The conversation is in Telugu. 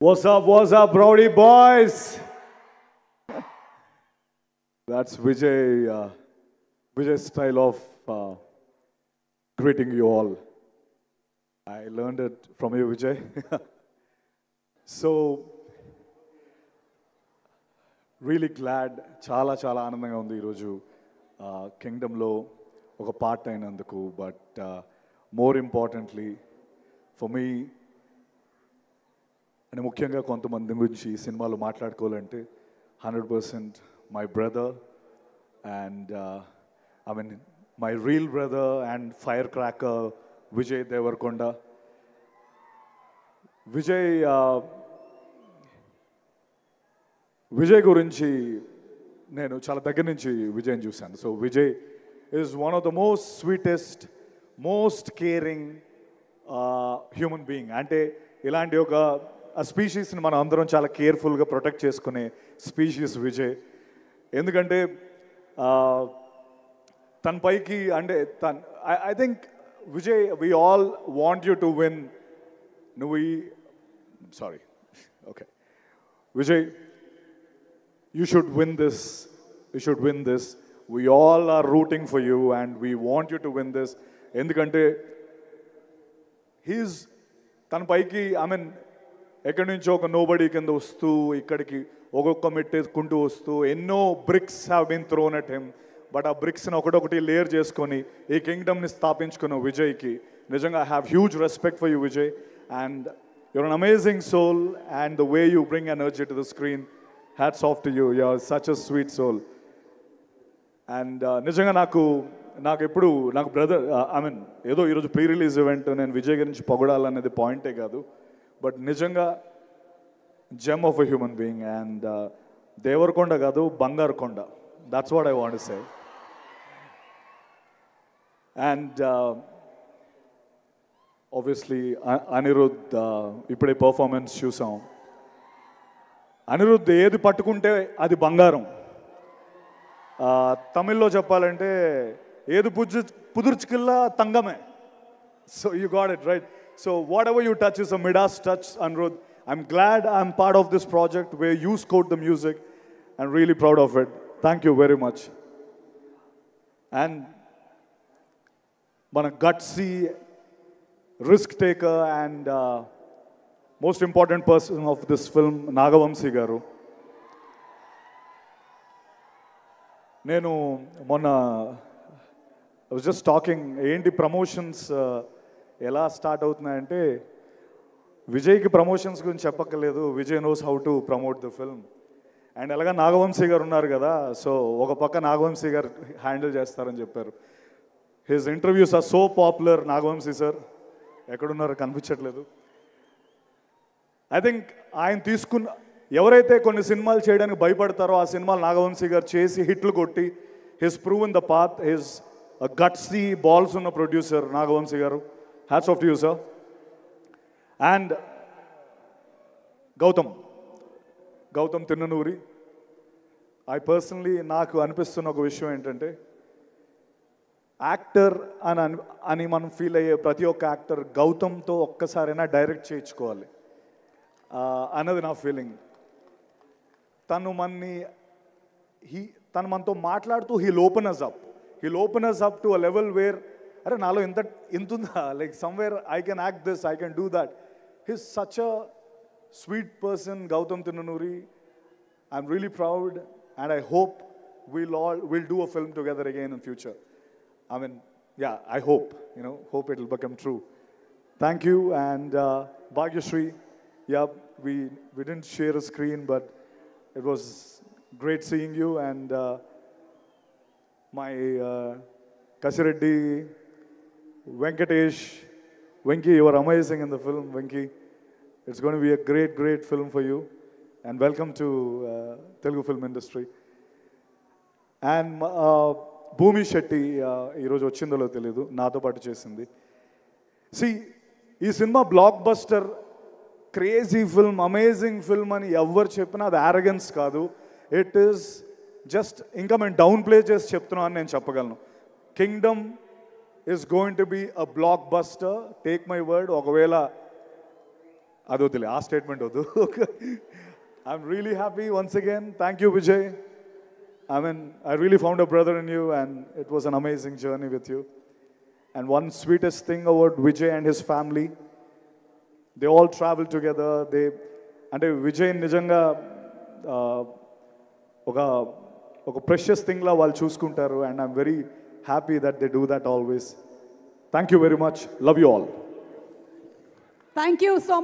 What's up, Rowdy boys? That's Vijay's style of greeting you all. I learned it from you, Vijay. So, really glad, చాలా ఆనందంగా ఉంది ఈరోజు కింగ్డమ్లో ఒక పార్ట్ అయినందుకు. But more importantly for me అని ముఖ్యంగా కొంతమంది గురించి ఈ సినిమాలో మాట్లాడుకోవాలంటే 100% my brother and I mean my real brother and firecracker Vijay Deverakonda. Vijay గురించి నేను చాలా దగ్గర నుంచి విజయ్ని చూశాను. So Vijay is one of the most sweetest, most caring human being. అంటే ఇలాంటి ఒక స్పీషీస్ని మనం అందరం చాలా కేర్ఫుల్గా ప్రొటెక్ట్ చేసుకునే స్పీషీస్ విజయ్. ఎందుకంటే తన పైకి అంటే I think Vijay we all want you to win. Sorry okay Vijay, you should win this. We all are rooting for you and we want you to win this. ఎందుకంటే he's తన పైకి ఐ మీన్ ఎక్కడి నుంచో ఒక నోబడీ కింద వస్తూ ఇక్కడికి ఒక్కొక్క మెట్టేసుకుంటూ వస్తూ ఎన్నో bricks have been thrown at him. But ఆ బ్రిక్స్ని ఒకటొకటి లేయర్ చేసుకొని ఈ కింగ్డమ్ని స్థాపించుకున్న విజయ్కి నిజంగా I have huge respect for you Vijay. And your an amazing soul and the way you bring energy to the screen, hats off to you. You're such a sweet soul. And నిజంగా నాకు బ్రదర్ ఐ మీన్ ఏదో ఈరోజు ప్రీ రిలీజ్ ఈవెంట్ నేను విజయ్ గురించి పొగడాలనేది పాయింటే కాదు. బట్ నిజంగా gem of a human being. And Deverakonda కాదు, బంగారు కొండ. That's what I want to say. And obviously Anirudh ఇప్పుడే పర్ఫార్మెన్స్ చూసాం. అనిరుద్ధ్ ఏది పట్టుకుంటే అది బంగారం. తమిళ్లో చెప్పాలంటే ఏది పుదుర్చుకిల్లా తంగమే. So you got it right. So whatever you touch is a Midas touch, Anirudh. I'm glad I'm part of this project where you scored the music. I'm really proud of it. Thank you very much. And మన gutsy, risk taker and most important person of this film, Nagavamsi garu. నేను మొన్న I was just talking ఏంటి ప్రమోషన్స్ ఎలా స్టార్ట్ అవుతున్నాయంటే విజయ్కి ప్రమోషన్స్ గురించి చెప్పక్కర్లేదు. Vijay knows how to promote the film. And అలాగా నాగవంశీ గారు ఉన్నారు కదా, సో ఒక పక్క నాగవంశీ గారు హ్యాండిల్ చేస్తారని చెప్పారు. His interviews are so popular. Nagavamsi sir ఎక్కడున్నారో కనిపించట్లేదు. ఐ థింక్ ఆయన ఎవరైతే కొన్ని సినిమాలు చేయడానికి భయపడతారో ఆ సినిమాలు నాగవంశీ గారు చేసి హిట్లు కొట్టి his proven the path. His gutsy balls ఉన్న producer Nagavamsi garu. Hats off to you sir. And Gowtam Tinnanuri. నాకు అనిపిస్తున్న ఒక విషయం ఏంటంటే యాక్టర్ అని మనం ఫీల్ అయ్యే ప్రతి ఒక్క యాక్టర్ గౌతమ్తో ఒక్కసారైనా డైరెక్ట్ చేయించుకోవాలి అన్నది నా ఫీలింగ్. తను మనతో మాట్లాడుతూ he'll open us up to a level where అరే నాలో ఇంత ఉందా, like somewhere I can act this, I can do that. He's such a sweet person, Gowtam Tinnanuri. I'm really proud and I hope we'll do a film together again in future. I mean, yeah, I hope it will become true. Thank you. And Bhagyashree, yeah, we didn't share a screen, but it was great seeing you. And my Kasireddy, Venkatesh, Venki, you are amazing in the film. Venki, it's going to be a great film for you. And welcome to Telugu film industry. And భూమి శెట్టి ఈరోజు వచ్చిందో తెలియదు, నాతో పాటు చేసింది. ఈ cinema block buster, crazy film, amazing film అని ఎవరు చెప్పినా అది యారగెన్స్ కాదు. ఇట్ ఈస్ జస్ట్ ఇంకా మేము డౌన్ ప్లే చేసి చెప్తున్నాం అని నేను చెప్పగలను. Kingdom is going to be a blockbuster, take my word. ఒకవేళ అది వద్దులే, ఆ స్టేట్మెంట్ వద్దు. I'm really happy once again. Thank you Vijay. I mean, I really found a brother in you, and it was an amazing journey with you. And one sweetest thing about Vijay and his family, they all travel together. అంటే విజయ్ నిజంగా ఒక ప్రెషియస్ థింగ్లా వాళ్ళు చూసుకుంటారు. And I'm very happy that they do that always. Thank you very much. Love you all. Thank you so